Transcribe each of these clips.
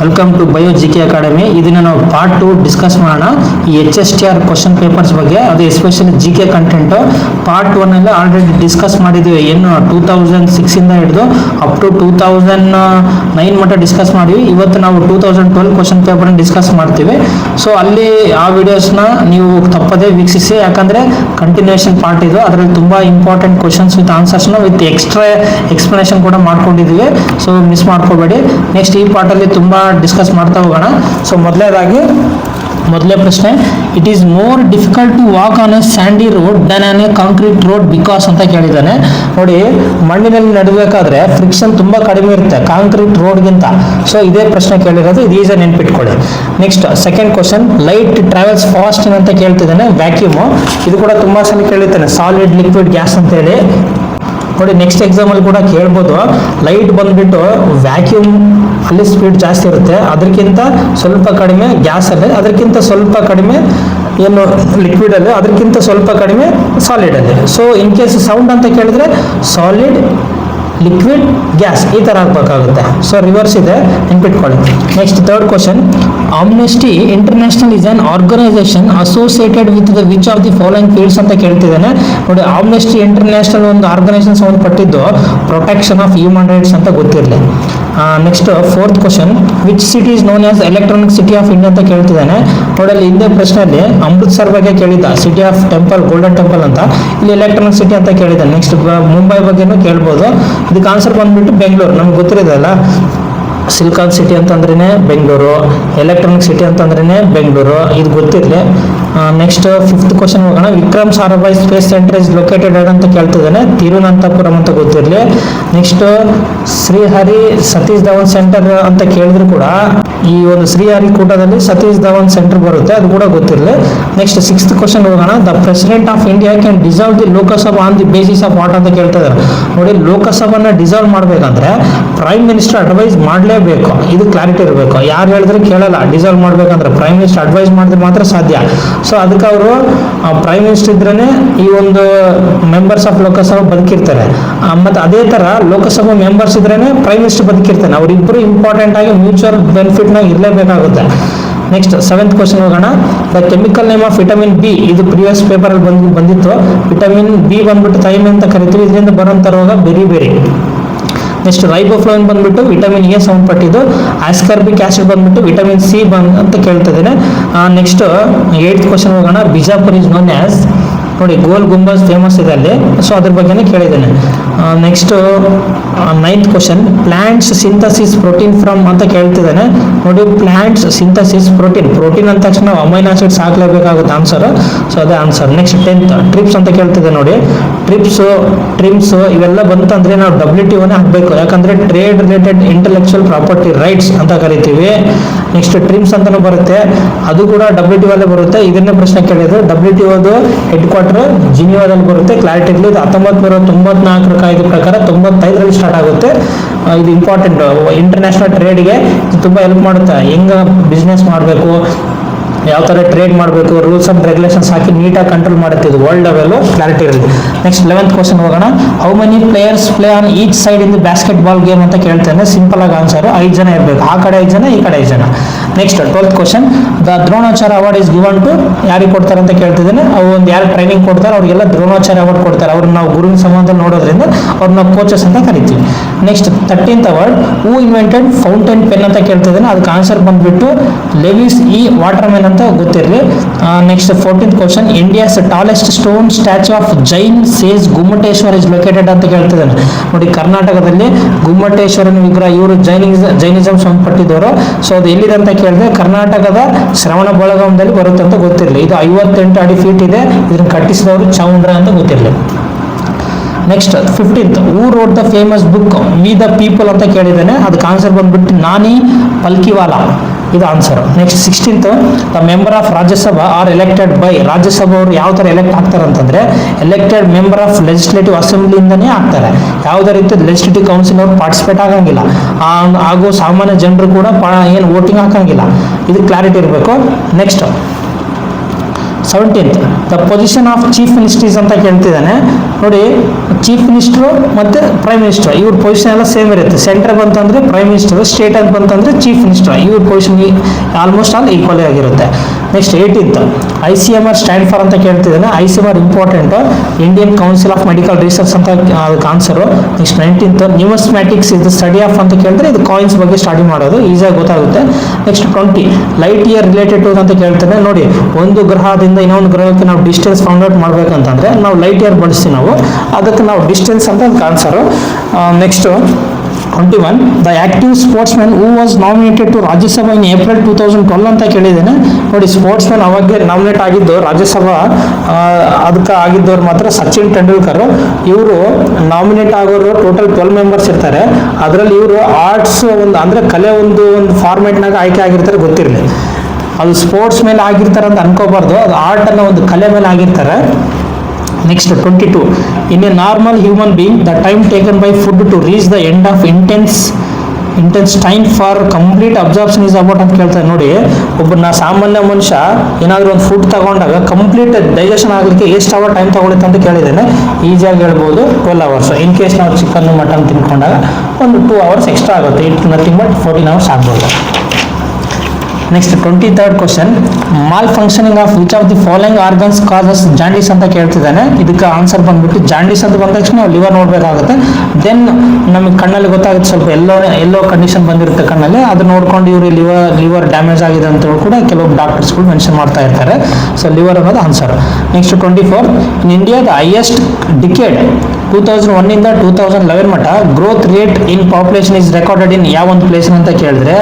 Welcome to bio G K academy. ಇದನ್ನ ನಾವು part 2 discuss ಮಾಡೋಣ. ಈ HSTR ಕ್ವಶನ್ ಪೇಪರ್ಸ್ ಬಗ್ಗೆ, ಅದು especially G K content. Part 1 ಅಲ್ಲಿ ಆಲ್ರೆಡಿ ಡಿಸ್ಕಸ್ ಮಾಡಿದ್ವಿ. ಏನು 2006 ಇಂದ ಹಿಡಿದು ಅಪ್ ಟು 2009 ಮಟ್ಟ ಡಿಸ್ಕಸ್ ಮಾಡಿವಿ. ಇವತ್ತು ನಾವು 2012 ಕ್ವಶನ್ ಪೇಪರ್ ಡಿಸ್ಕಸ್ ಮಾಡ್ತೀವಿ. ಸೊ ಅಲ್ಲಿ ಆ ವಿಡಿಯೋಸ್ನ ನೀವು ತಪ್ಪದೇ ವೀಕ್ಷಿಸಿ, ಯಾಕಂದ್ರೆ ಕಂಟಿನ್ಯೂಷನ್ ಪಾರ್ಟ್ ಇದು. ಅದರಲ್ಲಿ ತುಂಬಾ ಇಂಪಾರ್ಟೆಂಟ್ ಕ್ವಶನ್ಸ್ ವಿತ್ ಆನ್ಸರ್ಸ್ನ ವಿತ್ ಎಕ್ಸ್ಟ್ರಾ ಎಕ್ಸ್ಪ್ಲನೇಷನ್ ಕೂಡ ಮಾಡ್ಕೊಂಡಿದ್ದೀವಿ. ಸೊ ಮಿಸ್ ಮಾಡ್ಕೋಬೇಡಿ. ನೆಕ್ಸ್ಟ್ ಈ ಪಾರ್ಟ್ ಅಲ್ಲಿ ತುಂಬಾ ಡಿಸ್ಕಸ್ ಮಾಡ್ತಾ ಹೋಗೋಣ. ಸೊ ಮೊದಲೇ ಪ್ರಶ್ನೆ, it is more difficult to walk on a sandy road than on a concrete road because ಅಂತ ಕೇಳಿದ್ದಾನೆ. ನೋಡಿ, ಮಣ್ಣಿನಲ್ಲಿ ನಡಬೇಕಾದ್ರೆ ಫ್ರಿಕ್ಷನ್ ತುಂಬಾ ಕಡಿಮೆ ಇರುತ್ತೆ ಕಾಂಕ್ರೀಟ್ ರೋಡ್ಗಿಂತ. ಸೊ ಇದೇ ಪ್ರಶ್ನೆ ಕೇಳಿರೋದು, ಇದು ಈಸ ನೆನ್ಪಿಟ್ಕೊಳ್ಳಿ. Next second question, light travels fast ಅಂತ ಕೇಳ್ತಿದ್ದಾನೆ. ವ್ಯಾಕ್ಯೂಮ್, ಇದು ಕೂಡ ತುಂಬಾ ಸಲ ಕೇಳಿರ್ತಾನೆ, ಸಾಲಿಡ್ ಲಿಕ್ವಿಡ್ ಗ್ಯಾಸ್ ಅಂತ ಹೇಳಿ. ನೋಡಿ, ನೆಕ್ಸ್ಟ್ ಎಕ್ಸಾಮಲ್ಲಿ ಕೂಡ ಕೇಳ್ಬೋದು. ಲೈಟ್ ಬಂದ್ಬಿಟ್ಟು ವ್ಯಾಕ್ಯೂಮ್ ಅಲ್ಲಿ ಸ್ಪೀಡ್ ಜಾಸ್ತಿ ಇರುತ್ತೆ, ಅದಕ್ಕಿಂತ ಸ್ವಲ್ಪ ಕಡಿಮೆ ಗ್ಯಾಸ್ ಅಲ್ಲಿ, ಅದಕ್ಕಿಂತ ಸ್ವಲ್ಪ ಕಡಿಮೆ ಏನು ಲಿಕ್ವಿಡ್ ಅಲ್ಲಿ, ಅದಕ್ಕಿಂತ ಸ್ವಲ್ಪ ಕಡಿಮೆ ಸಾಲಿಡ್ ಅಲ್ಲಿ. ಸೊ ಇನ್ ಕೇಸ್ ಸೌಂಡ್ ಅಂತ ಕೇಳಿದ್ರೆ ಸಾಲಿಡ್, ಲಿಕ್ವಿಡ್, ಗ್ಯಾಸ್ ಈ ತರ ಆಗ್ಬೇಕಾಗುತ್ತೆ. ಸೊ ರಿವರ್ಸ್ ಇದೆ, ನೆನ್ಪಿಟ್ಕೊಳ್ಳಿ. Next third question, Amnesty International is an organisation associated with the which of the following fields ಅಂತ ಕೇಳ್ತಿದ್ದಾನೆ. ನೋಡಿ, ಆಮ್ನೆಸ್ಟಿ ಇಂಟರ್ನ್ಯಾಷನಲ್ ಒಂದು ಆರ್ಗನೈಸೇಷನ್ ಸಂಬಂಧಪಟ್ಟಿದ್ದು ಪ್ರೊಟೆಕ್ಷನ್ ಆಫ್ ಹ್ಯೂಮನ್ ರೈಟ್ಸ್ ಅಂತ ಗೊತ್ತಿರಲಿ. Next fourth question, which city is known as electronic city of India ಅಂತ ಕೇಳ್ತಿದ್ದಾನೆ. ನೋಡಲ್ಲಿ ಹಿಂದೆ ಪ್ರಶ್ನೆಯಲ್ಲಿ ಅಮೃತ್ಸರ್ ಬಗ್ಗೆ ಕೇಳಿದ್ದ, city of temple, golden temple ಅಂತ. ಇಲ್ಲಿ ಎಲೆಕ್ಟ್ರಾನಿಕ್ ಸಿಟಿ ಅಂತ ಕೇಳಿದ್ದಾನೆ. ನೆಕ್ಸ್ಟ್ ಮುಂಬೈ ಬಗ್ಗೆನೂ ಕೇಳ್ಬೋದು. ಇದಕ್ಕೆ ಆನ್ಸರ್ ಬಂದ್ಬಿಟ್ಟು ಬೆಂಗಳೂರು. ನಮ್ಗೆ ಗೊತ್ತಿರೋದಲ್ಲ, ಸಿಲಿಕಾನ್ ಸಿಟಿ ಅಂತಂದ್ರೇನೆ ಬೆಂಗಳೂರು, ಎಲೆಕ್ಟ್ರಾನಿಕ್ ಸಿಟಿ ಅಂತಂದ್ರೇನೆ ಬೆಂಗಳೂರು, ಇದು ಗೊತ್ತಿರಲಿ. ನೆಕ್ಸ್ಟ್ ಫಿಫ್ತ್ ಕ್ವಶನ್ ಹೋಗೋಣ. Vikram Sarabhai space centre is located ಅಂತ ಕೇಳ್ತಿದ್ದಾನೆ. ತಿರುವನಂತಪುರಂ ಅಂತ ಗೊತ್ತಿರಲಿ. ನೆಕ್ಸ್ಟ್ ಶ್ರೀಹರಿ ಸತೀಶ್ ಧವನ್ ಸೆಂಟರ್ ಅಂತ ಕೇಳಿದ್ರು ಕೂಡ ಈ ಒಂದು ಶ್ರೀಹರಿಕೋಟದಲ್ಲಿ ಸತೀಶ್ ಧವನ್ ಸೆಂಟರ್ ಬರುತ್ತೆ, ಅದು ಕೂಡ ಗೊತ್ತಿರಲಿ. ನೆಕ್ಸ್ಟ್ ಸಿಕ್ಸ್ತ್ ಕ್ವಶನ್ ಹೋಗೋಣ. The president of India can dissolve the Lok Sabha on the basis of what ಅಂತ ಕೇಳ್ತಾ ಇದ್ದಾರೆ. ನೋಡಿ, ಲೋಕಸಭಾನ ಡಿಸಾಲ್ವ್ ಮಾಡ್ಬೇಕಂದ್ರೆ ಪ್ರೈಮ್ ಮಿನಿಸ್ಟರ್ ಅಡ್ವೈಸ್ ಮಾಡಲೇಬೇಕು. ಇದು ಕ್ಲಾರಿಟಿ ಇರಬೇಕು. ಯಾರು ಹೇಳಿದ್ರೆ ಕೇಳಲ್ಲ. ಡಿಸಾಲ್ವ್ ಮಾಡ್ಬೇಕಂದ್ರೆ ಪ್ರೈಮ್ ಮಿನಿಸ್ಟರ್ ಅಡ್ವೈಸ್ ಮಾಡಿದ್ರೆ ಮಾತ್ರ ಸಾಧ್ಯ. ಸೊ ಅದಕ್ಕೆ ಅವರು ಪ್ರೈಮ್ ಮಿನಿಸ್ಟರ್ ಇದ್ರೇನೆ ಈ ಒಂದು ಮೆಂಬರ್ಸ್ ಆಫ್ ಲೋಕಸಭಾ ಬದುಕಿರ್ತಾರೆ. ಮತ್ತೆ ಅದೇ ತರ ಲೋಕಸಭಾ ಮೆಂಬರ್ಸ್ ಇದ್ರೇನೆ ಪ್ರೈಮ್ ಮಿನಿಸ್ಟರ್ ಬದುಕಿರ್ತಾನೆ. ಅವರಿಬ್ಬರು ಇಂಪಾರ್ಟೆಂಟ್ ಆಗಿ ಮ್ಯೂಚುವಲ್ ಬೆನಿಫಿಟ್ ನಾಗ ಇರಲೇಬೇಕಾಗುತ್ತೆ. ನೆಕ್ಸ್ಟ್ ಸೆವೆಂತ್ ಕ್ವಶನ್ ಹೋಗೋಣ. The chemical name of vitamin B, ಇದು ಪ್ರಿವಿಯಸ್ ಪೇಪರ್ ಅಲ್ಲಿ ಬಂದಿತ್ತು. ವಿಟಮಿನ್ ಬಿ ಬಂದ್ಬಿಟ್ಟು ಥೈಮ್ ಅಂತ ಕರಿತೀವಿ. ಇದರಿಂದ ಬರುವಂತ ರೋಗ ಬೆರಿ. ನೆಕ್ಸ್ಟ್ ರೈಬೋಫ್ಲೋವಿನ್ ಬಂದ್ಬಿಟ್ಟು ವಿಟಮಿನ್ ಎ ಸಂಬಂಧಪಟ್ಟಿದ್ದು. ಆಸ್ಕಾರ್ಬಿಕ್ ಆಸಿಡ್ ಬಂದ್ಬಿಟ್ಟು ವಿಟಮಿನ್ ಸಿ ಅಂತ ಕೇಳ್ತಿದ್ದೇನೆ. ನೆಕ್ಸ್ಟ್ 8th ಕ್ವಶನ್ ಹೋಗೋಣ. ಬಿಜಾಪುರ್ ಇಸ್ ನೋನ್ ಆಸ್, ನೋಡಿ ಗೋಲ್ ಗುಂಬಜ್ ಫೇಮಸ್ ಇದೆ ಅಲ್ಲಿ. ಸೊ ಅದ್ರ ಬಗ್ಗೆನೇ ಕೇಳಿದ್ದೇನೆ. Next 9th question, plants synthesis protein from ಅಂತ ಕೇಳ್ತಿದ್ದಾನೆ. ನೋಡಿ, ಪ್ಲಾಂಟ್ಸ್ ಸಿಂಥಸಿಸ್ ಪ್ರೋಟೀನ್ ಅಂದ ತಕ್ಷಣ ಅಮೈನೋ ಆಸಿಡ್ಸ್ ಹಾಕ್ಲೇಬೇಕಾಗುತ್ತೆ ಆನ್ಸರ್. ಸೊ ಅದೇ ಆನ್ಸರ್. ನೆಕ್ಸ್ಟ್ 10th ಟ್ರಿಪ್ಸ್ ಅಂತ ಕೇಳ್ತಿದೆ. ನೋಡಿ, ಟ್ರಿಮ್ಸ್ ಇವೆಲ್ಲ ಬಂತಂದ್ರೆ ನಾವು WTO ಹಾಕ್ಬೇಕು, ಯಾಕಂದ್ರೆ trade related intellectual property rights ಅಂತ ಕರಿತೀವಿ. ನೆಕ್ಸ್ಟ್ ಟ್ರಿಮ್ಸ್ ಅಂತಾನು ಬರುತ್ತೆ, ಅದು ಕೂಡ WTO ಅಲ್ಲೇ ಬರುತ್ತೆ. ಇದನ್ನೇ ಪ್ರಶ್ನೆ ಕೇಳಿದ್ರು. WTO ಹೆಡ್ ಕ್ವಾರ್ಟರ್ ಜಿನಿವಾದಲ್ಲಿ ಬರುತ್ತೆ. ಕ್ಲಾರಿಟಿ ಇರಲಿ. ಇದು 1994 ಕಾಯ್ದೆ ಪ್ರಕಾರ 95ರಲ್ಲಿ ಸ್ಟಾರ್ಟ್ ಆಗುತ್ತೆ. ಇದು ಇಂಪಾರ್ಟೆಂಟ್ ಇಂಟರ್ನ್ಯಾಷನಲ್ ಟ್ರೇಡ್ಗೆ ತುಂಬಾ ಹೆಲ್ಪ್ ಮಾಡುತ್ತೆ. ಹೆಂಗ ಬಿಸ್ನೆಸ್ ಮಾಡಬೇಕು, ಯಾವ ತರ ಟ್ರೇಡ್ ಮಾಡಬೇಕು, ರೂಲ್ಸ್ ಅಂಡ್ ರೆಗ್ಯುಲೇಷನ್ಸ್ ಹಾಕಿ ನೀಟಾಗಿ ಕಂಟ್ರೋಲ್ ಮಾಡುತ್ತೆ. ಇದು ವರ್ಲ್ಡ್ ಲೆವೆಲ್, ಕ್ಲಾರಿಟಿ ಇರಲಿ. ನೆಕ್ಸ್ಟ್ 11th ಕ್ವಶನ್ ಹೋಗೋಣ. How many players play on each side in the basket ball game ಅಂತ ಕೇಳ್ತೇನೆ. ಸಿಂಪಲ್ ಆಗಿ ಆನ್ಸರ್ 5 ಜನ ಇರಬೇಕು. ಆ ಕಡೆ 5 ಜನ, ಈ ಕಡೆ 5 ಜನ. Next 12th question, the Dronacharya award is given to, ಯಾರಿಗೆ ಕೊಡ್ತಾರೆ ಅಂತ ಕೇಳ್ತಿದ್ದೇನೆ. ಅವು ಒಂದು ಯಾರು ಟ್ರೈನಿಂಗ್ ಕೊಡ್ತಾರೆ ಅವ್ರಿಗೆಲ್ಲ ದ್ರೋಣಾಚಾರ್ಯ ಅವಾರ್ಡ್ ಕೊಡ್ತಾರೆ. ಅವ್ರನ್ನ ನಾವು ಗುರುವಿನ ಸಂಬಂಧದಲ್ಲಿ ನೋಡೋದ್ರಿಂದ ಅವ್ರನ್ನ ಕೋಚಸ್ ಅಂತ ಕರಿತೀವಿ. ನೆಕ್ಸ್ಟ್ 13th ಅವಾರ್ಡ್, ಹೂ ಇನ್ವೆಂಟೆಡ್ ಫೌಂಟೈನ್ ಪೆನ್ ಅಂತ ಕೇಳ್ತಿದ್ದೇನೆ. ಅದಕ್ಕೆ ಆನ್ಸರ್ ಬಂದ್ಬಿಟ್ಟು ಲೆವಿಸ್ ಇ ವಾಟರ್ಮೆನ್ ಅಂತ ಗೊತ್ತಿರಲಿ. Next 14th question, India's tallest stone statue of Jain sage Gommateshwara is located ಅಂತ ಕೇಳ್ತಿದ್ದಾನೆ. ನೋಡಿ, ಕರ್ನಾಟಕದಲ್ಲಿ ಗುಮ್ಮಟೇಶ್ವರನ ವಿಗ್ರಹ, ಇವರು ಜೈನಿಸಂ ಸಂಬಂಧಪಟ್ಟಿದ್ದವರು. ಸೊ ಅದು ಎಲ್ಲಿದೆ ಅಂತ ಕೇಳಿದ್ರೆ ಕರ್ನಾಟಕದ ಶ್ರವಣ ಬೆಳಗಾಮದಲ್ಲಿ ಬರುತ್ತೆ ಅಂತ ಗೊತ್ತಿರಲಿ. ಇದು 58 ಅಡಿ ಫೀಟ್ ಇದೆ. ಇದನ್ನ ಕಟ್ಟಿಸಿದವರು ಚೌಂಡ್ರ ಅಂತ ಗೊತ್ತಿರಲಿ. Next 15th, who wrote the famous book we the people ಅಂತ ಕೇಳಿದ್ದಾನೆ. ಅದಕ್ಕೆ ಆನ್ಸರ್ ಬಂದ್ಬಿಟ್ಟು ನಾನಿ ಪಲ್ಕಿವಾಲಾ, ಇದು answer. Next 16th, the member of Rajya Sabha R elected by, Rajya Sabha ಅವರು ಯಾವ ತರ ಎಲೆಕ್ಟ್ ಆಗ್ತಾರೆ ಅಂತಂದ್ರೆ ಎಲೆಕ್ಟೆಡ್ ಮೆಂಬರ್ ಆಫ್ ಲೆಜಿಸ್ಲೇಟಿವ್ ಅಸೆಂಬ್ಲಿಯಿಂದನೇ ಆಗ್ತಾರೆ. ಯಾವುದೇ ರೀತಿ ಲೆಜಿಸ್ಲೇಟಿವ್ ಕೌನ್ಸಿಲ್ ಅವರು ಪಾರ್ಟಿಸಿಪೇಟ್ ಆಗಂಗಿಲ್ಲ. ಹಾಗೂ ಸಾಮಾನ್ಯ ಜನರು ಕೂಡ ಏನು ವೋಟಿಂಗ್ ಹಾಕಂಗಿಲ್ಲ. ಇದು ಕ್ಲಾರಿಟಿ ಇರಬೇಕು. Next 17th the position of chief ministers ಅಂತ ಕೇಳ್ತಿದ್ದಾನೆ ನೋಡಿ. ಚೀಫ್ ಮಿನಿಸ್ಟ್ರು ಮತ್ತು ಪ್ರೈಮ್ ಮಿನಿಸ್ಟರ್ ಇವ್ರ ಪೊಸಿಷನ್ ಎಲ್ಲ ಸೇಮ್ ಇರುತ್ತೆ. ಸೆಂಟ್ರಲ್ ಬಂತಂದ್ರೆ ಪ್ರೈಮ್ ಮಿನಿಸ್ಟರ್, ಸ್ಟೇಟ್ ಅಂತ ಬಂತಂದ್ರೆ ಚೀಫ್ ಮಿನಿಸ್ಟರ್. ಇವ್ರ ಪೊಸಿಷನ್ ಆಲ್ಮೋಸ್ಟ್ ಆಲ್ ಈಕ್ವಲಿ ಆಗಿರುತ್ತೆ. Next 18th ICMR stand for ಅಂತ ಕೇಳ್ತಿದ್ದಾನೆ. ICMR important, Indian council of medical research ಅಂತ ಅದಕ್ಕೆ ಆನ್ಸರು. ನೆಕ್ಸ್ಟ್ 19th ನ್ಯೂಮಸ್ಮ್ಯಾಟಿಕ್ಸ್ ಇದು ಸ್ಟಡಿ ಆಫ್ ಅಂತ ಕೇಳಿದ್ರೆ ಇದು ಕಾಯಿನ್ಸ್ ಬಗ್ಗೆ ಸ್ಟಡಿ ಮಾಡೋದು, ಈಸಿಯಾಗಿ ಗೊತ್ತಾಗುತ್ತೆ. Next 20 light year related to ಅಂತ ಕೇಳ್ತಾನೆ ನೋಡಿ. ಒಂದು ಗ್ರಹದಿಂದ ಇನ್ನೊಂದು ಗ್ರಹಕ್ಕೆ ನಾವು ಡಿಸ್ಟೆನ್ಸ್ ಫೌಂಡ್ ಔಟ್ ಮಾಡ್ಬೇಕಂತಂದ್ರೆ ನಾವು ಲೈಟ್ ಇಯರ್ ಬಳಸ್ತೀವಿ ನಾವು, ಅದಕ್ಕೆ ನಾವು ಡಿಸ್ಟೆನ್ಸ್ ಅಂತ answer. Next 21 the active sportsman who was nominated to Rajya Sabha in April 2012 ಅಂತ ಕೇಳಿದ್ದೇನೆ ನೋಡಿ. ಸ್ಪೋರ್ಟ್ಸ್ ಮ್ಯಾನ್ ಅವಾಗಲೇ ನಾಮಿನೇಟ್ ಆಗಿದ್ದು ರಾಜ್ಯಸಭಾ, ಅದಕ್ಕೆ ಆಗಿದ್ದವ್ರು ಮಾತ್ರ ಸಚಿನ್ ತೆಂಡೂಲ್ಕರ್. ಇವರು ನಾಮಿನೇಟ್ ಆಗೋರು ಟೋಟಲ್ 12 ಮೆಂಬರ್ಸ್ ಇರ್ತಾರೆ. ಅದರಲ್ಲಿ ಇವರು ಆರ್ಟ್ಸ್ ಒಂದು ಅಂದರೆ ಕಲೆ ಒಂದು ಫಾರ್ಮೆಟ್ನಾಗ ಆಯ್ಕೆ ಆಗಿರ್ತಾರೆ, ಗೊತ್ತಿರಲಿ. ಅದು ಸ್ಪೋರ್ಟ್ಸ್ ಮೇಲೆ ಆಗಿರ್ತಾರೆ ಅಂತ ಅನ್ಕೋಬಾರ್ದು, ಅದು ಆರ್ಟ್ ಅನ್ನೋ ಒಂದು ಕಲೆ ಮೇಲೆ ಆಗಿರ್ತಾರೆ. Next 22 in a normal human being the time taken by food to reach the end of intense time for complete absorption is about ಅಂತ ಕೇಳ್ತಾರೆ ನೋಡಿ. ಒಬ್ಬನ ಸಾಮಾನ್ಯ ಮನುಷ್ಯ ಏನಾದರೂ ಒಂದು ಫುಡ್ ತಗೊಂಡಾಗ ಕಂಪ್ಲೀಟ್ ಡೈಜೆಷನ್ ಆಗಲಿಕ್ಕೆ ಎಷ್ಟು ಅವರ್ ಟೈಮ್ ತಗೊಳುತ್ತೆ ಅಂತ ಕೇಳಿದ್ದೇನೆ. ಈಸಿಯಾಗಿ ಹೇಳ್ಬೋದು 12 hours. ಇನ್ ಕೇಸ್ ನಾವು ಚಿಕನ್ ಮಟನ್ ತಿನ್ಕೊಂಡಾಗ ಒಂದು 2 hours ಎಕ್ಸ್ಟ್ರಾ ಆಗುತ್ತೆ. ಇಟ್ ನಥಿಂಗ್ ಬಟ್ 14 hours ಆಗ್ಬೋದು. Next 23rd question mall functioning of which of the following organs causes jaundice ಅಂತ ಕೇಳ್ತಿದ್ದಾನೆ. ಇದಕ್ಕೆ ಆನ್ಸರ್ ಬಂದ್ಬಿಟ್ಟು ಜಾಂಡೀಸ್ ಅಂತ ಬಂದ ತಕ್ಷಣ ನಾವು ಲಿವರ್ ನೋಡಬೇಕಾಗುತ್ತೆ. ದೆನ್ ನಮಗೆ ಕಣ್ಣಲ್ಲಿ ಗೊತ್ತಾಗುತ್ತೆ ಸ್ವಲ್ಪ ಎಲ್ಲೋ ಕಂಡೀಷನ್ ಬಂದಿರುತ್ತೆ ಕಣ್ಣಲ್ಲಿ, ಅದು ನೋಡ್ಕೊಂಡು ಇವರು ಲಿವರ್ ಡ್ಯಾಮೇಜ್ ಆಗಿದೆ ಅಂತ ಕೂಡ ಕೆಲವೊಬ್ಬರು ಡಾಕ್ಟರ್ಸ್ಗಳು ಮೆನ್ಷನ್ ಮಾಡ್ತಾ ಇರ್ತಾರೆ. ಸೊ ಲಿವರ್ ಅನ್ನೋದು answer. Next 24 in India the highest decade 2001 ಇಂದ 2011 ಮಟ್ಟ growth rate in population is recorded ಇನ್ ಯಾವ ಒಂದು ಪ್ಲೇಸ್ ಅಂತ ಕೇಳಿದ್ರೆ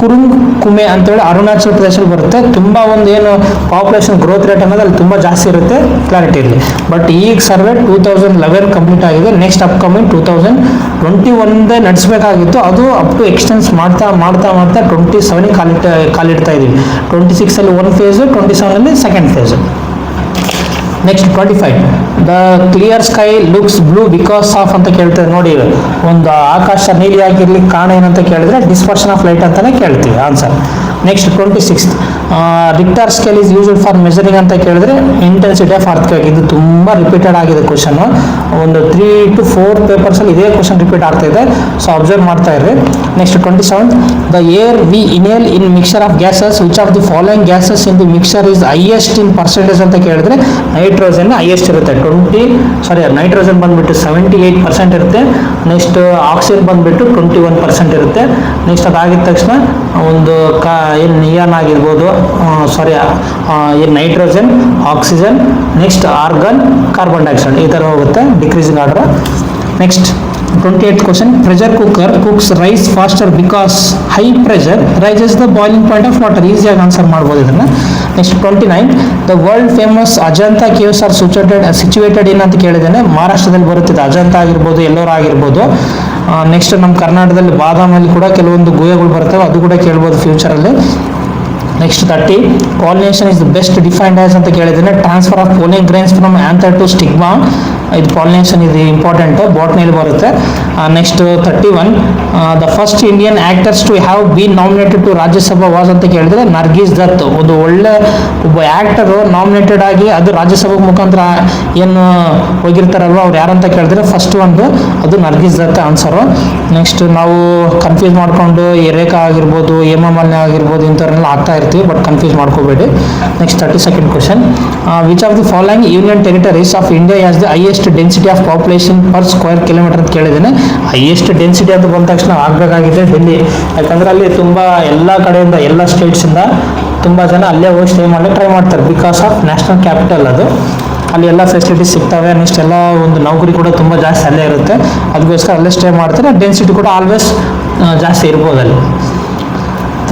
ಕುರುಂಗ್ ಕುಮೆ ಅಂತೇಳಿ ಅರುಣಾಚಲ್ ಪ್ರದೇಶದಲ್ಲಿ ಬರುತ್ತೆ. ತುಂಬ ಒಂದು ಏನು ಪಾಪ್ಯುಲೇಷನ್ ಗ್ರೋತ್ ರೇಟ್ ಅನ್ನೋದು ಅಲ್ಲಿ ತುಂಬ ಜಾಸ್ತಿ ಇರುತ್ತೆ, ಕ್ಲಾರಿಟಿ ಇರಲಿ. ಬಟ್ ಈಗ ಸರ್ವೆ 2011 ಕಂಪ್ಲೀಟ್ ಆಗಿದೆ. ನೆಕ್ಸ್ಟ್ ಅಪ್ಕಮಿಂಗ್ 2021 ನಡೆಸಬೇಕಾಗಿತ್ತು, ಅದು ಅಪ್ ಟು ಎಕ್ಸ್ಟೆನ್ಸ್ ಮಾಡ್ತಾ 27 ಕಾಲಿಡ್ತಾ ಇದ್ದೀವಿ. 26 1 phase, 27 second phase. Next 25 the clear sky looks blue because of ಅಂತ ಕೇಳ್ತೇವೆ ನೋಡಿ. ಒಂದು ಆಕಾಶ ನೀಲಿ ಆಗಿರ್ಲಿಕ್ಕೆ ಕಾರಣ ಏನಂತ ಕೇಳಿದ್ರೆ ಡಿಸ್ಪರ್ಷನ್ ಆಫ್ ಲೈಟ್ ಅಂತಾನೆ ಕೇಳ್ತೀವಿ answer. Next 26 Richter scale is used for measuring ಅಂತ ಕೇಳಿದ್ರೆ ಇಂಟೆನ್ಸಿಟಿ ಆಫ್ ಅರ್ಥಕ್ವೇಕ್. ಇದು ತುಂಬಾ ರಿಪೀಟೆಡ್ ಆಗಿದೆ ಕ್ವಶನ್, ಒಂದು 3 to 4 ಪೇಪರ್ಸ್ ಅಲ್ಲಿ ಇದೇ ಕ್ವಶನ್ ರಿಪೀಟ್ ಆಗ್ತಾ ಇದೆ. ಸೊ ಅಬ್ಸರ್ವ್ ಮಾಡ್ತಾ ಇರ್ರಿ. Next 27 the air we inhale in mixture of gases which of the following gases in the mixture is highest in percentage ಅಂತ ಕೇಳಿದ್ರೆ ನೈಟ್ರೋಜನ್ ಹೈಯೆಸ್ಟ್ ಇರುತ್ತೆ. ನೈಟ್ರೋಜನ್ ಬಂದ್ಬಿಟ್ಟು 78% ಇರುತ್ತೆ. ನೆಕ್ಸ್ಟ್ ಆಕ್ಸಿಜನ್ ಬಂದ್ಬಿಟ್ಟು 21% ಇರುತ್ತೆ. ನೆಕ್ಸ್ಟ್ ಅದಾಗಿದ ತಕ್ಷಣ ಒಂದು ಏನು ನಿಯಾನ್ ಆಗಿರ್ಬೋದು, ಏನು nitrogen, oxygen, next argon, carbon dioxide, ಈ ಥರ ಹೋಗುತ್ತೆ decreasing order. Next 28th question pressure cooker cooks rice faster because high pressure raises the boiling point of water. ಈಸಿಯಾಗಿ ಆನ್ಸರ್ ಮಾಡ್ಬೋದು ಇದನ್ನು. Next 29 the world famous Ajanta caves are situated in ಅಂತ ಕೇಳಿದ್ದೇನೆ. ಮಹಾರಾಷ್ಟ್ರದಲ್ಲಿ ಬರುತ್ತಿದೆ ಅಜಂತಾ ಆಗಿರ್ಬೋದು, ಎಲ್ಲೋರ ಆಗಿರ್ಬೋದು. ನೆಕ್ಸ್ಟ್ ನಮ್ಮ ಕರ್ನಾಟಕದಲ್ಲಿ ಬಾದಾಮಲ್ಲಿ ಕೂಡ ಕೆಲವೊಂದು ಗುಹೆಗಳು ಬರ್ತವೆ, ಅದು ಕೂಡ ಕೇಳ್ಬೋದು ಫ್ಯೂಚರಲ್ಲಿ. Next 30 pollination is the best defined as ಅಂತ ಕೇಳಿದ್ದೇನೆ. Transfer of pollen grains from anther to stigma, ಇದು ಪಾಲಿನೇಷನ್ ಇದು ಇಂಪಾರ್ಟೆಂಟ್, ಬಾಟ್ನಿಯಲ್ಲಿ ಬರುತ್ತೆ. Next 31 the first Indian actors to have been nominated to Rajya Sabha was ಅಂತ ಕೇಳಿದ್ರೆ ನರ್ಗೀಸ್ ದತ್. ಒಂದು ಒಳ್ಳೆ ಒಬ್ಬ ಆಕ್ಟರು ನಾಮಿನೇಟೆಡ್ ಆಗಿ ಅದು ರಾಜ್ಯಸಭಾ ಮುಖಾಂತರ ಏನು ಹೋಗಿರ್ತಾರಲ್ವ, ಅವ್ರು ಯಾರಂತ ಕೇಳಿದ್ರೆ ಫಸ್ಟ್ ಒಂದು ಅದು ನರ್ಗೀಸ್ ದತ್ ಆನ್ಸರು. ನೆಕ್ಸ್ಟ್ ನಾವು ಕನ್ಫ್ಯೂಸ್ ಮಾಡಿಕೊಂಡು ರೇಖಾ ಆಗಿರ್ಬೋದು, ಹೇಮಮಾಲಿನಿ ಆಗಿರ್ಬೋದು, ಇಂಥವ್ರನ್ನೆಲ್ಲ ಆಗ್ತಾ ಇರ್ತೀವಿ, ಬಟ್ ಕನ್ಫ್ಯೂಸ್ ಮಾಡ್ಕೋಬೇಡಿ. Next 32nd question which of the following union territories of India has the highest density of population per square kilometre ಅಂತ ಕೇಳಿದ್ದೇನೆ. ಹೈಯೆಸ್ಟ್ ಡೆನ್ಸಿಟಿ ಅಂತ ಬಂದ ತಕ್ಷಣ ಆಗಬೇಕಾಗಿದೆ ಡೆಲ್ಲಿ, ಯಾಕಂದ್ರೆ ಅಲ್ಲಿ ತುಂಬ ಎಲ್ಲ ಕಡೆಯಿಂದ ಎಲ್ಲ ಸ್ಟೇಟ್ಸಿಂದ ತುಂಬ ಜನ ಅಲ್ಲೇ ಹೋಗಿ ಸ್ಟೇ ಮಾಡಲಿಕ್ಕೆ ಟ್ರೈ ಮಾಡ್ತಾರೆ. ಬಿಕಾಸ್ ಆಫ್ ನ್ಯಾಷನಲ್ ಕ್ಯಾಪಿಟಲ್ ಅದು, ಅಲ್ಲಿ ಎಲ್ಲ ಫೆಸಿಲಿಟೀಸ್ ಸಿಗ್ತವೆ. ನೆಕ್ಸ್ಟ್ ಎಲ್ಲ ಒಂದು ನೌಕರಿ ಕೂಡ ತುಂಬ ಜಾಸ್ತಿ ಅಲ್ಲೇ ಇರುತ್ತೆ, ಅದಕ್ಕೋಸ್ಕರ ಅಲ್ಲೇ ಸ್ಟೇ ಮಾಡ್ತಾರೆ. ಡೆನ್ಸಿಟಿ ಕೂಡ ಆಲ್ವೇಸ್ ಜಾಸ್ತಿ ಇರ್ಬೋದು ಅಲ್ಲಿ.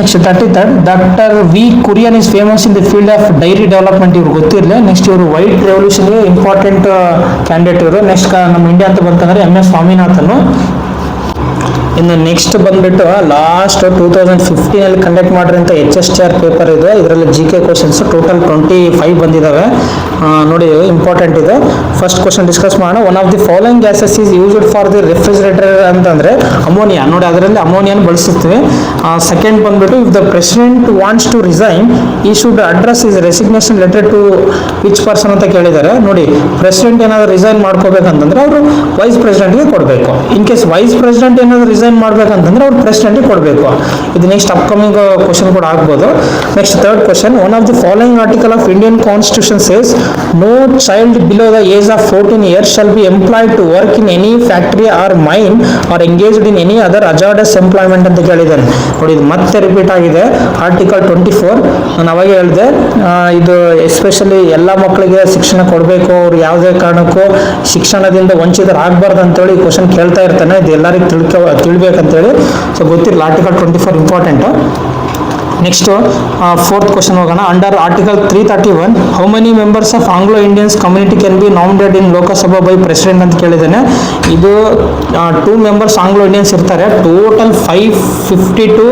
Next 33rd doctor V Kurien is famous in the field of dairy development. ಇವ್ರು ಗೊತ್ತಿರಲಿ. ನೆಕ್ಸ್ಟ್ ಇವರು ವೈಟ್ ರೆವಲ್ಯೂಷನ್ಗೆ ಇಂಪಾರ್ಟೆಂಟ್ ಕ್ಯಾಂಡಿಡೇಟ್ ಇವರು. ನೆಕ್ಸ್ಟ್ ನಮ್ಮ ಇಂಡಿಯಾ ಅಂತ ಬಂತಂದ್ರೆ MS ಸ್ವಾಮಿನಾಥನ್. ಇನ್ನು ನೆಕ್ಸ್ಟ್ ಬಂದ್ಬಿಟ್ಟು ಲಾಸ್ಟ್ 2015 ಕಂಡಕ್ಟ್ ಮಾಡಿರೋಂಥ HSTR ಪೇಪರ್ ಇದೆ. ಇದರಲ್ಲಿ GK ಕ್ವಶನ್ಸ್ ಟೋಟಲ್ 25 ಬಂದಿದ್ದಾವೆ. ನೋಡಿ ಇಂಪಾರ್ಟೆಂಟ್ ಇದೆ. ಫಸ್ಟ್ ಕ್ವಶನ್ ಡಿಸ್ಕಸ್ ಮಾಡೋಣ. One of the following gases is used for the refrigerator ಅಂತಂದ್ರೆ ಅಮೋನಿಯಾ. ನೋಡಿ ಅದರಲ್ಲಿ ಅಮೋನಿಯಾನ ಬಳಸುತ್ತೀವಿ. ಸೆಕೆಂಡ್ ಬಂದ್ಬಿಟ್ಟು if the president wants to resign he should address his resignation letter to which person ಅಂತ ಕೇಳಿದ್ದಾರೆ. ನೋಡಿ ಪ್ರೆಸಿಡೆಂಟ್ ಏನಾದ್ರು ರಿಸೈನ್ ಮಾಡ್ಕೋಬೇಕಂತಂದ್ರೆ ಅವರು ವೈಸ್ ಪ್ರೆಸಿಡೆಂಟ್ಗೆ ಕೊಡಬೇಕು. ಇನ್ ಕೇಸ್ ವೈಸ್ ಪ್ರೆಸಿಡೆಂಟ್ ಏನಾದ್ರು ರಿಸೈನ್ ಮಾಡ್ಬೇಕಂತಂದ್ರೆ ಅವ್ರು ಪ್ರೆಸಿಡೆಂಟ್ಗೆ ಕೊಡಬೇಕು. ಇದು ನೆಕ್ಸ್ಟ್ ಅಪ್ಕಮಿಂಗ್ ಕ್ವಶನ್ ಕೂಡ ಆಗ್ಬೋದು. Next third question one of the following article of Indian constitution says no child below the age of 14 years shall be employed to work in any factory or mine or engaged in any other hazardous employment ಅಂತ ಕೇಳಿದ್ದಾರೆ. ನೋಡಿ ಇದು ಮತ್ತೆ repeat ಆಗಿದೆ. Article 24 ನಾನು ಅವಾಗ ಹೇಳಿದೆ ಇದು ಎಸ್ಪೆಷಲಿ ಎಲ್ಲ ಮಕ್ಕಳಿಗೆ ಶಿಕ್ಷಣ ಕೊಡಬೇಕು, ಅವ್ರು ಯಾವುದೇ ಕಾರಣಕ್ಕೂ ಶಿಕ್ಷಣದಿಂದ ವಂಚಿತರಾಗಬಾರ್ದು ಅಂತೇಳಿ ಕ್ವಶನ್ ಕೇಳ್ತಾ ಇರ್ತಾನೆ. ಇದು ಎಲ್ಲರಿಗೂ ತಿಳ್ಬೇಕಂತೇಳಿ. ಸೊ ಗೊತ್ತಿರಲ್ಲ article 24 important. Next fourth question ಹೋಗೋಣ. Under article 331 how many members of Anglo Indians community can be nominated in Lok Sabha by president ಅಂತ ಕೇಳಿದ್ದೇನೆ. ಇದು 2 ಮೆಂಬರ್ಸ್ ಆಂಗ್ಲೋ ಇಂಡಿಯನ್ಸ್ ಇರ್ತಾರೆ. ಟೋಟಲ್ 552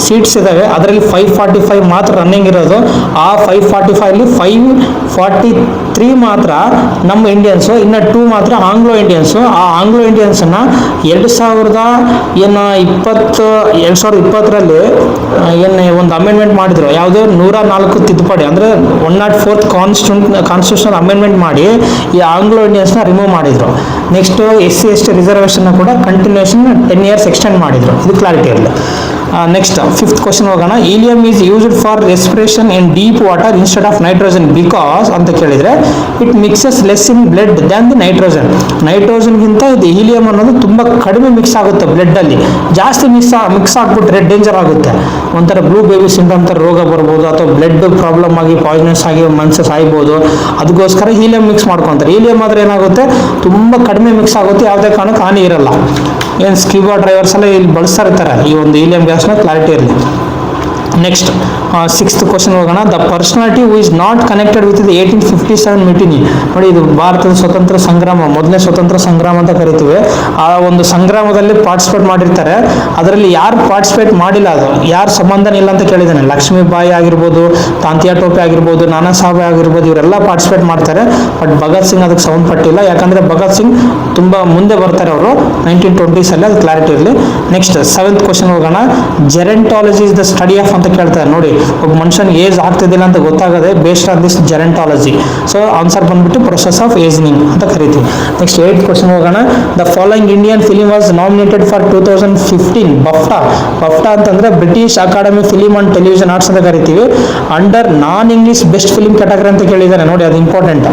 ಸೀಟ್ಸ್ ಇದಾವೆ. ಅದರಲ್ಲಿ 545 ಮಾತ್ರ ರನ್ನಿಂಗ್ ಇರೋದು. ಆ 545 543 ಮಾತ್ರ ನಮ್ಮ ಇಂಡಿಯನ್ಸು, ಇನ್ನು 2 ಮಾತ್ರ ಆಂಗ್ಲೋ ಇಂಡಿಯನ್ಸು. ಆ ಆಂಗ್ಲೋ ಇಂಡಿಯನ್ಸನ್ನ 2020ರಲ್ಲಿ ಒಂದು ಅಮೆಂಡ್ಮೆಂಟ್ ಮಾಡಿದ್ರು. ಯಾವುದು 104 ತಿದ್ದುಪಡಿ ಅಂದ್ರೆ 104th ಕಾನ್ಸ್ಟಿಟ್ಯೂಷನ್ ಅಮೆಂಡ್ಮೆಂಟ್ ಮಾಡಿ ಈ ಆಂಗ್ಲೋ ಇಂಡಿಯನ್ಸ್ನ ರಿಮೂವ್ ಮಾಡಿದ್ರು. ನೆಕ್ಸ್ಟ್ SC/ST ರಿಸರ್ವೇಷನ್ ಕೂಡ ಕಂಟಿನ್ಯೂಷನ್ 10 years ಎಕ್ಸ್ಟೆಂಡ್ ಮಾಡಿದ್ರು. ಇದು ಕ್ಲಾರಿಟಿ ಇರಲಿ. ನೆಕ್ಸ್ಟ್ ಫಿಫ್ತ್ ಕ್ವಶನ್ ಹೋಗೋಣ. Helium is used for respiration in deep water instead of nitrogen because ಅಂತ ಕೇಳಿದ್ರೆ it mixes less in blood than the nitrogen. ನೈಟ್ರೋಜನ್ಗಿಂತ ಇದು ಹೀಲಿಯಂ ಅನ್ನೋದು ತುಂಬಾ ಕಡಿಮೆ ಮಿಕ್ಸ್ ಆಗುತ್ತೆ ಬ್ಲಡ್ ಅಲ್ಲಿ. ಜಾಸ್ತಿ ಮಿಕ್ಸ್ ಆಗ್ಬಿಟ್ರೆ ಡೇಂಜರ್ ಆಗುತ್ತೆ. ಒಂಥರ ಬ್ಲೂ ಬೇಬಿ ಸಿಂಡ್ರೋಮ್ ತರ ರೋಗ ಬರ್ಬೋದು, ಅಥವಾ ಬ್ಲಡ್ ಪ್ರಾಬ್ಲಮ್ ಆಗಿ ಪಾಯ್ಸನಸ್ ಆಗಿ ಮನುಷ್ಯ ಸಾಯ್ಬೋದು. ಅದಕ್ಕೋಸ್ಕರ ಹೀಲಿಯಂ ಮಿಕ್ಸ್ ಮಾಡ್ಕೊಂತಾರೆ. ಹೀಲಿಯಂ ಆದ್ರೆ ಏನಾಗುತ್ತೆ, ತುಂಬಾ ಕಡಿಮೆ ಮಿಕ್ಸ್ ಆಗುತ್ತೆ, ಯಾವುದೇ ಕಾರಣಕ್ಕೆ ಹಾನಿ ಇರಲ್ಲ. ಏನು ಸ್ಕ್ಯೂಬಾ ಡ್ರೈವರ್ಸ್ ಎಲ್ಲ ಇಲ್ಲಿ ಬಳಸ್ತಾ ಇರ್ತಾರೆ ಈ ಒಂದು ಹೀಲಿಯಂ ಗ್ಯಾಸ್ನ. ಕ್ಲಾರಿಟಿ ಇರಲಿ. ನೆಕ್ಸ್ಟ್ ಸಿಕ್ಸ್ತ್ ಕ್ವಶನ್ ಹೋಗೋಣ. The personality who is not connected with the 1857 ಮಿಟಿನಿ. ನೋಡಿ ಇದು ಭಾರತದ ಸ್ವತಂತ್ರ ಸಂಗ್ರಾಮ, ಮೊದಲನೇ ಸ್ವತಂತ್ರ ಸಂಗ್ರಾಮ ಅಂತ ಕರಿತೀವಿ. ಆ ಒಂದು ಸಂಗ್ರಾಮದಲ್ಲಿ ಪಾರ್ಟಿಸಿಪೇಟ್ ಮಾಡಿರ್ತಾರೆ. ಅದರಲ್ಲಿ ಯಾರು ಪಾರ್ಟಿಸಿಪೇಟ್ ಮಾಡಿಲ್ಲ, ಅದು ಯಾರು ಸಂಬಂಧನೇ ಇಲ್ಲ ಅಂತ ಕೇಳಿದ್ದಾನೆ. ಲಕ್ಷ್ಮೀಬಾಯಿ ಆಗಿರ್ಬೋದು, ತಾಂತಿಯಾ ಟೋಪೆ ಆಗಿರ್ಬೋದು, ನಾನಾ ಸಾಹೇಬ್ ಆಗಿರ್ಬೋದು, ಇವರೆಲ್ಲ ಪಾರ್ಟಿಸಿಪೇಟ್ ಮಾಡ್ತಾರೆ. ಬಟ್ ಭಗತ್ ಸಿಂಗ್ ಅದಕ್ಕೆ ಸಂಬಂಧಪಟ್ಟಿಲ್ಲ. ಯಾಕಂದ್ರೆ ಭಗತ್ ಸಿಂಗ್ ತುಂಬಾ ಮುಂದೆ ಬರ್ತಾರೆ ಅವರು 1920s ಅಲ್ಲಿ. ಅದು ಕ್ಲಾರಿಟಿ ಇರಲಿ. ನೆಕ್ಸ್ಟ್ ಸೆವೆಂತ್ ಕ್ವಶನ್ ಹೋಗೋಣ. Gerontology is the study of ಅಂತ ಕೇಳ್ತಾರೆ. ನೋಡಿ ಒಬ್ಬ ಮನುಷ್ಯನಿಗೆ ಏಜ್ ಆಗ್ತಿದ್ದಿಲ್ಲ ಅಂತ ಗೊತ್ತಾಗದೆ based on this gerontology. So answer ಬಂದ್ಬಿಟ್ಟು ಪ್ರೊಸೆಸ್ ಆಫ್ ಏಜಿಂಗ್ ಅಂತ ಕರಿತೀವಿ. ನೆಕ್ಸ್ಟ್ 8th ಕ್ವಶನ್ ಹೋಗೋಣ. The following Indian film was nominated for 2015 BAFTA. BAFTA ಅಂತಂದ್ರೆ British Academy film and television arts ಅಂತ ಕರಿತೀವಿ. Under non English best film category ಅಂತ ಕೇಳಿದ್ದಾರೆ. ನೋಡಿ ಅದು important.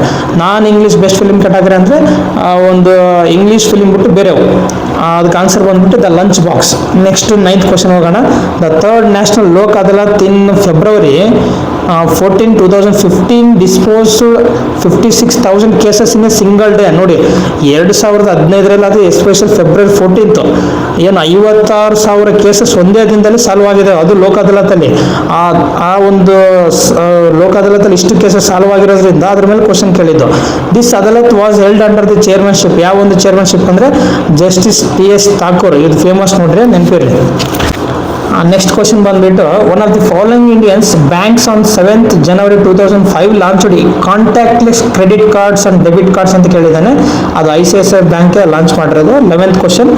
Non English best film category ಅಂದ್ರೆ ಒಂದು ಇಂಗ್ಲಿಷ್ ಫಿಲಿಂ ಬಿಟ್ಟು ಬೇರೆವು. ಅದಕ್ಕೆ ಆನ್ಸರ್ ಬಂದ್ಬಿಟ್ಟು the lunch box. Next 9th question ಹೋಗೋಣ. The third national Lok Adalat in February 14, 2015 disposed 56,000 cases in a single day. ನೋಡಿ 2015ರಲ್ಲಿ ಅದು ಎಸ್ಪೆಷಲ್ ಫೆಬ್ರವರಿ 14th ಏನು 56,000 ಕೇಸಸ್ ಒಂದೇ ದಿನದಲ್ಲಿ ಸಾಲ್ವ್ ಆಗಿದೆ. ಅದು ಲೋಕ್ ಅದಾಲತಲ್ಲಿ. ಆ ಒಂದು ಲೋಕ್ ಅದಾಲತಲ್ಲಿ ಇಷ್ಟು ಕೇಸಸ್ ಸಾಲ್ವ್ ಆಗಿರೋದ್ರಿಂದ ಅದ್ರ ಮೇಲೆ ಕ್ವಶನ್ ಕೇಳಿದ್ದು. This Adalat was held under the chairmanship. ಯಾವ ಒಂದು ಚೇರ್ಮನ್ಶಿಪ್ ಅಂದ್ರೆ ಜಸ್ಟಿಸ್ TS ಥಾಕೂರ್. ಇದು ಫೇಮಸ್ ನೋಡ್ರಿ, ನೆನಪಿರಲಿ. ನೆಕ್ಸ್ಟ್ ಕ್ವಶನ್ ಬಂದ್ಬಿಟ್ಟು one of the following Indians banks on 7th January 2005 launched contactless credit cards and debit cards ಅಂತ ಕೇಳಿದ್ದಾನೆ. ಅದು ICICI ಬ್ಯಾಂಕ್ ಲಾಂಚ್ ಮಾಡಿರೋದು. 11th question.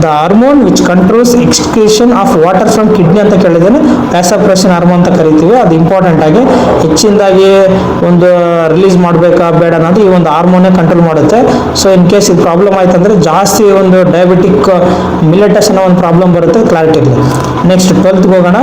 The hormone which controls excretion of water from kidney ಅಂತ ಕೇಳಿದ್ದಾನೆ. ವ್ಯಾಸಪ್ರೆಷನ್ hormone ಅಂತ ಕರಿತೀವಿ. ಅದು important ಆಗಿ ಹೆಚ್ಚಿನದಾಗಿ ಒಂದು ರಿಲೀಸ್ ಮಾಡಬೇಕಾ ಬೇಡ ಅನ್ನೋದು ಈ ಒಂದು ಹಾರ್ಮೋನೇ ಕಂಟ್ರೋಲ್ ಮಾಡುತ್ತೆ. ಸೊ ಇನ್ ಕೇಸ್ ಇದು ಪ್ರಾಬ್ಲಮ್ ಆಯ್ತಂದ್ರೆ ಜಾಸ್ತಿ ಒಂದು ಡಯಾಬಿಟಿಕ್ ಮಿಲೆಟಸ್ ಅನ್ನೋ ಒಂದು ಪ್ರಾಬ್ಲಮ್ ಬರುತ್ತೆ. ಕ್ಲಾರಿಟಿ ಇದೆ. ನೆಕ್ಸ್ಟ್ 12th ಹೋಗೋಣ.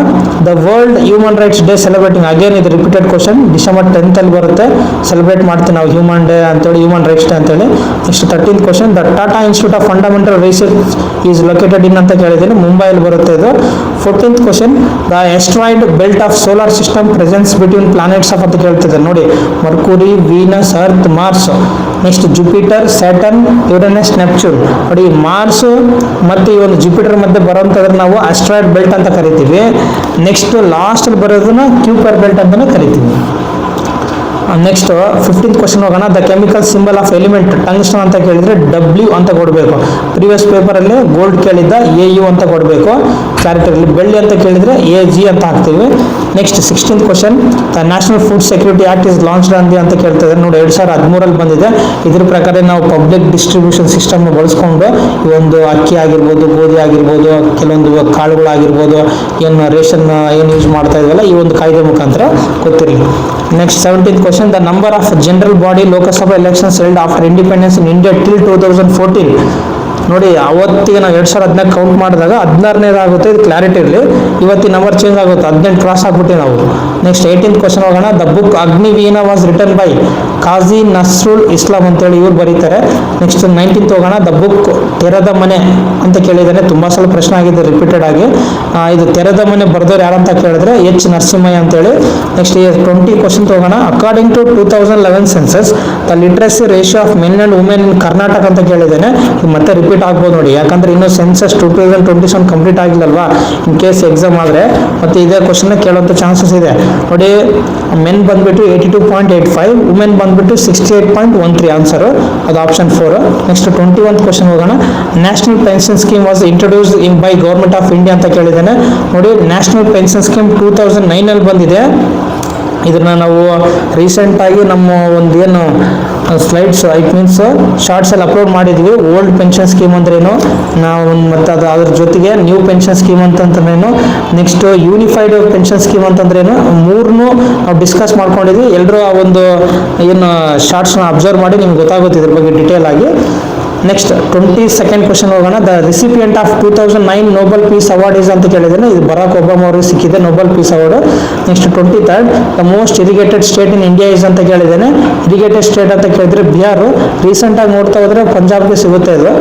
The world human rights day celebrating. Again ಇದು ರಿಪೀಟೆಡ್ ಕ್ವಶನ್. December 10th ಅಲ್ಲಿ ಬರುತ್ತೆ. ಸೆಲೆಬ್ರೇಟ್ ಮಾಡ್ತೀವಿ ನಾವು ಹ್ಯೂಮನ್ ಡೇ ಅಂತೇಳಿ, ಹ್ಯೂಮನ್ ರೈಟ್ಸ್ ಡೇ ಅಂತೇಳಿ. Next 13th question. The Tata institute of fundamental research is located in ಅಂತ ಕೇಳಿದ್ದೀನಿ. ಮುಂಬೈಯಲ್ಲಿ ಬರುತ್ತೆ ಇದು. 14th question. The asteroid belt of solar system presence between planets of ಅಂತ ಕೇಳ್ತಿದ್ದಾರೆ. ನೋಡಿ Mercury, Venus, Earth, Mars. Next Jupiter, Saturn, Uranus, Neptune. ನೋಡಿ Mars ಮತ್ತೆ ಈ ಒಂದು ಜುಪಿಟರ್ ಮಧ್ಯೆ ಬರುವಂತಂದ್ರೆ ನಾವು ಆಸ್ಟ್ರಾಯ್ಡ್ ಬೆಲ್ಟ್ ಅಂತ ಕರಿತೀವಿ. ನೆಕ್ಸ್ಟ್ ಲಾಸ್ಟ್ ಬರೋದನ್ನ ಕ್ಯೂಪರ್ ಬೆಲ್ಟ್ ಅಂತಾನೆ ಕರಿತೀವಿ. ನೆಕ್ಸ್ಟ್ 15th ಕ್ವಶನ್ ಹೋಗೋಣ. The chemical symbol of element tungsten ಅಂತ ಕೇಳಿದ್ರೆ ಡಬ್ಲ್ಯೂ ಅಂತ ಕೊಡಬೇಕು. ಪ್ರೀವಿಯಸ್ ಪೇಪರಲ್ಲಿ ಗೋಲ್ಡ್ ಕೇಳಿದ್ದ AU ಅಂತ ಕೊಡಬೇಕು ಕ್ಯಾರೆಕ್ಟರಲ್ಲಿ. ಬೆಳ್ಳಿ ಅಂತ ಕೇಳಿದ್ರೆ AG ಅಂತ ಹಾಕ್ತೀವಿ. Next 16th question. The national food security act is launched ಅಂತ ಕೇಳ್ತಾ ಇದ್ದಾರೆ ನೋಡಿ. 2013 ಬಂದಿದೆ. ಇದ್ರ ಪ್ರಕಾರ ನಾವು ಪಬ್ಲಿಕ್ ಡಿಸ್ಟ್ರಿಬ್ಯೂಷನ್ ಸಿಸ್ಟಮ್ ಬಳಸ್ಕೊಂಡು ಈ ಒಂದು ಅಕ್ಕಿ ಆಗಿರ್ಬೋದು, ಗೋಧಿ ಆಗಿರ್ಬೋದು, ಕೆಲವೊಂದು ಕಾಳುಗಳಾಗಿರ್ಬೋದು, ಏನು ರೇಷನ್ ಏನು ಯೂಸ್ ಮಾಡ್ತಾ ಇದ್ವಲ್ಲ, ಈ ಒಂದು ಕಾಯ್ದೆ ಮುಖಾಂತರ ಗೊತ್ತಿರಲಿ. Next 17th question. The number of general body Lok Sabha elections held after independence in India till 2014. ನೋಡಿ, ಅವತ್ತಿಗೆ ನಾವು 2014 ಕೌಂಟ್ ಮಾಡಿದಾಗ 16ನೇದು ಆಗುತ್ತೆ. ಇದು ಕ್ಲಾರಿಟಿ ಇರಲಿ. ಇವತ್ತಿನ ನಂಬರ್ ಚೇಂಜ್ ಆಗುತ್ತೆ, 18 ಕ್ರಾಸ್ ಆಗ್ಬಿಟ್ಟು ನಾವು. ನೆಕ್ಸ್ಟ್ 18th ಕ್ವಶನ್ ಹೋಗೋಣ. The book Agniveena was written by Kazi Nazrul Islam ಅಂತೇಳಿ ಇವ್ರು ಬರೀತಾರೆ. ನೆಕ್ಸ್ಟ್ 19th ಹೋಗೋಣ. ದ ಬುಕ್ ತೆರೆದ ಮನೆ ಅಂತ ಕೇಳಿದ್ದಾನೆ. ತುಂಬಾ ಸಲ ಪ್ರಶ್ನೆ ಆಗಿದೆ ರಿಪೀಟೆಡ್ ಆಗಿ. ಇದು ತೆರೆದ ಮನೆ ಬರೆದವ್ರು ಯಾರಂತ ಕೇಳಿದ್ರೆ H ನರಸಿಂಹಯ್ಯ ಅಂತೇಳಿ. ನೆಕ್ಸ್ಟ್ 20 ಕ್ವಶನ್ ಹೋಗೋಣ. According to 2011 census the literacy ratio of men and women in Karnataka ಅಂತ ಕೇಳಿದ್ದೇನೆ. ಮತ್ತೆ ರಿಪೀಟ್ ಆಗ್ಬೋದು ನೋಡಿ, ಯಾಕಂದ್ರೆ ಇನ್ನೂ ಸೆನ್ಸಸ್ 2027 ಕಂಪ್ಲೀಟ್ ಆಗಿಲ್ಲಲ್ವಾ. ಇನ್ ಕೇಸ್ ಎಕ್ಸಾಮ್ ಆದ್ರೆ ಮತ್ತೆ ಇದೇ ಕ್ವಶನ್ ಕೇಳುವಂತ ಚಾನ್ಸಸ್ ಇದೆ ನೋಡಿ. ಮೆನ್ ಬಂದ್ಬಿಟ್ಟು 82.85, ವುಮೆನ್ ಬಂದ್ಬಿಟ್ಟು 68.13 ಆನ್ಸರ್. ಅದು ಆಪ್ಷನ್ 4. ನೆಕ್ಸ್ಟ್ 21th ಕ್ವಶನ್ ಹೋಗೋಣ. National pension scheme was introduced in by government of India ಅಂತ ಕೇಳಿದ್ದೇನೆ ನೋಡಿ. ನ್ಯಾಷನಲ್ ಪೆನ್ಷನ್ ಸ್ಕೀಮ್ 2009 ಅಲ್ಲಿ ಬಂದಿದೆ. ಇದನ್ನ ನಾವು ರೀಸೆಂಟ್ ಆಗಿ ನಮ್ಮ ಒಂದು ಏನು ಸ್ಲೈಡ್ಸ್ ಇಟ್ ಮೀನ್ಸ್ ಶಾರ್ಟ್ಸ್ ಅಲ್ಲಿ ಅಪ್ಲೋಡ್ ಮಾಡಿದ್ವಿ. ಓಲ್ಡ್ ಪೆನ್ಷನ್ ಸ್ಕೀಮ್ ಅಂದ್ರೇನು, ನಾವು ಮತ್ತೆ ಅದ್ರ ಜೊತೆಗೆ ನ್ಯೂ ಪೆನ್ಷನ್ ಸ್ಕೀಮ್ ಅಂತಂದ್ರೇನು, ನೆಕ್ಸ್ಟ್ ಯೂನಿಫೈಡ್ ಪೆನ್ಷನ್ ಸ್ಕೀಮ್ ಅಂತಂದ್ರೇನು, ಮೂರನ್ನು ನಾವು ಡಿಸ್ಕಸ್ ಮಾಡ್ಕೊಂಡಿದ್ವಿ. ಎಲ್ಲರೂ ಆ ಒಂದು ಏನು ಶಾರ್ಟ್ಸ್ನ ಅಬ್ಸರ್ವ್ ಮಾಡಿ ನಿಮ್ಗೆ ಗೊತ್ತಾಗುತ್ತೆ ಇದ್ರ ಬಗ್ಗೆ ಡೀಟೇಲ್ ಆಗಿ. ನೆಕ್ಸ್ಟ್ 22nd ಕ್ವಶನ್ ಹೋಗೋಣ. The recipient of 2009 Nobel piece award is ಅಂತ ಕೇಳಿದ್ದೇನೆ. ಇದು ಬರಾಕ್ ಒಬಾಮಾ ಅವರಿಗೆ ಸಿಕ್ಕಿದೆ Nobel piece award. Next 23rd. The most irrigated state in India is ಅಂತ ಕೇಳಿದ್ದೇನೆ. ಇರಿಗೇಟೆಡ್ ಸ್ಟೇಟ್ ಅಂತ ಕೇಳಿದ್ರೆ ಬಿಹಾರ್. ರೀಸೆಂಟ್ ಆಗಿ ನೋಡ್ತಾ ಹೋದ್ರೆ ಪಂಜಾಬ್ಗೆ ಸಿಗುತ್ತೆ ಇದು.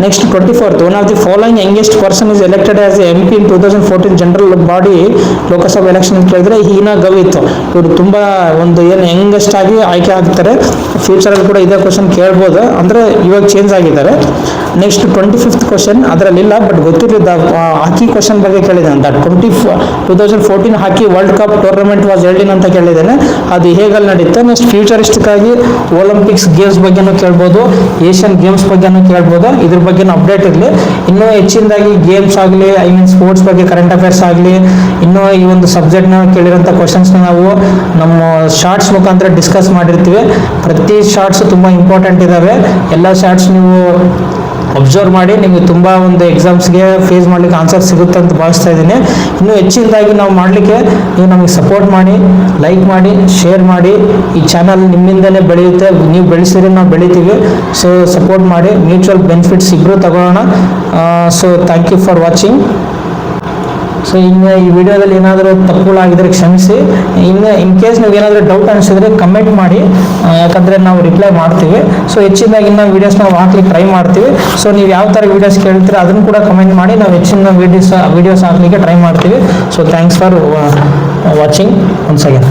Next 24th. One of the following youngest person is elected as MP in 2014 general body Lok Sabha election ಅಂತ ಕೇಳಿದ್ರೆ ಹೀನಾ ಗವಿತ್. ಇವರು ತುಂಬಾ ಒಂದು ಏನು ಯಂಗೆಸ್ಟ್ ಆಗಿ ಆಯ್ಕೆ ಆಗ್ತಾರೆ. ಫ್ಯೂಚರ್ ಅಲ್ಲಿ ಕೂಡ ಇದೇ ಕ್ವಶನ್ ಕೇಳ್ಬೋದು, ಅಂದ್ರೆ ಇವಾಗ ಚೇಂಜ್ ಆಗಿದೆ. ನೆಕ್ಸ್ಟ್ 25th ಕ್ವಶನ್ ಅದರಲ್ಲಿಲ್ಲ, ಬಟ್ ಗೊತ್ತಿರಲಿಲ್ಲ. ಹಾಕಿ ಕ್ವಶನ್ ಬಗ್ಗೆ ಕೇಳಿದ್ದಾನೆ. 2014 hockey world cup tournament was held in ಅಂತ ಕೇಳಿದ್ದೇನೆ. ಅದು ಹೇಗಲ್ಲಿ ನಡೀತೆ. ನೆಕ್ಸ್ಟ್ ಫ್ಯೂಚರಿಸ್ಟಿಕ್ ಆಗಿ ಒಲಿಂಪಿಕ್ಸ್ ಗೇಮ್ಸ್ ಬಗ್ಗೆನೂ ಕೇಳ್ಬೋದು, ಏಷ್ಯನ್ ಗೇಮ್ಸ್ ಬಗ್ಗೆನೂ ಕೇಳ್ಬೋದು. ಇದ್ರ ಬಗ್ಗೆ ಅಪ್ಡೇಟ್ ಇರಲಿ. ಇನ್ನೂ ಹೆಚ್ಚಿನದಾಗಿ ಗೇಮ್ಸ್ ಆಗಲಿ, ಐ ಮೀನ್ ಸ್ಪೋರ್ಟ್ಸ್ ಬಗ್ಗೆ ಕರೆಂಟ್ ಅಫೇರ್ಸ್ ಆಗಲಿ, ಇನ್ನೂ ಈ ಒಂದು ಸಬ್ಜೆಕ್ಟ್ನ ಕೇಳಿರೋಂಥ ಕ್ವಶನ್ಸ್ನ ನಾವು ನಮ್ಮ ಶಾರ್ಟ್ಸ್ ಮುಖಾಂತರ ಡಿಸ್ಕಸ್ ಮಾಡಿರ್ತೀವಿ. ಪ್ರತಿ ಶಾರ್ಟ್ಸ್ ತುಂಬ ಇಂಪಾರ್ಟೆಂಟ್ ಇದ್ದಾವೆ. ಎಲ್ಲ ಶಾರ್ಟ್ಸ್ ನೀವು ಅಬ್ಸರ್ವ್ ಮಾಡಿ ನಿಮಗೆ ತುಂಬ ಒಂದು ಎಕ್ಸಾಮ್ಸ್ಗೆ ಫೇಸ್ ಮಾಡ್ಲಿಕ್ಕೆ ಆನ್ಸರ್ ಸಿಗುತ್ತೆ ಅಂತ ಭಾವಿಸ್ತಾ ಇದ್ದೀನಿ. ಇನ್ನೂ ಹೆಚ್ಚಿನದಾಗಿ ನಾವು ಮಾಡಲಿಕ್ಕೆ ನೀವು ನಮಗೆ ಸಪೋರ್ಟ್ ಮಾಡಿ, ಲೈಕ್ ಮಾಡಿ, ಶೇರ್ ಮಾಡಿ. ಈ ಚಾನಲ್ ನಿಮ್ಮಿಂದಲೇ ಬೆಳೆಯುತ್ತೆ, ನೀವು ಬೆಳೆಸಿದ್ರೆ ನಾವು ಬೆಳಿತೀವಿ. ಸೊ ಸಪೋರ್ಟ್ ಮಾಡಿ, ಮ್ಯೂಚುವಲ್ ಬೆನಿಫಿಟ್ಸ್ ಇಬ್ಬರು ತಗೊಳ್ಳೋಣ. So thank you for watching. So ಇನ್ನು ಈ ವಿಡಿಯೋದಲ್ಲಿ ಏನಾದರೂ ತಪ್ಪುಗಳಾಗಿದ್ರೆ ಕ್ಷಮಿಸಿ. ಇನ್ನು ಇನ್ ಕೇಸ್ ನೀವು ಏನಾದರೂ ಡೌಟ್ ಅನಿಸಿದ್ರೆ ಕಮೆಂಟ್ ಮಾಡಿ, ಯಾಕಂದರೆ ನಾವು ರಿಪ್ಲೈ ಮಾಡ್ತೀವಿ. ಸೊ ಹೆಚ್ಚಿನದಾಗಿ ಇನ್ನೂ ವೀಡಿಯೋಸ್ ನಾವು ಹಾಕ್ಲಿಕ್ಕೆ ಟ್ರೈ ಮಾಡ್ತೀವಿ. ಸೊ ನೀವು ಯಾವ ಥರ ವೀಡಿಯೋಸ್ ಕೇಳ್ತೀರ ಅದನ್ನು ಕೂಡ ಕಮೆಂಟ್ ಮಾಡಿ, ನಾವು ಹೆಚ್ಚಿನ ವೀಡಿಯೋಸ್ ಹಾಕ್ಲಿಕ್ಕೆ ಟ್ರೈ ಮಾಡ್ತೀವಿ. So thanks for watching once again.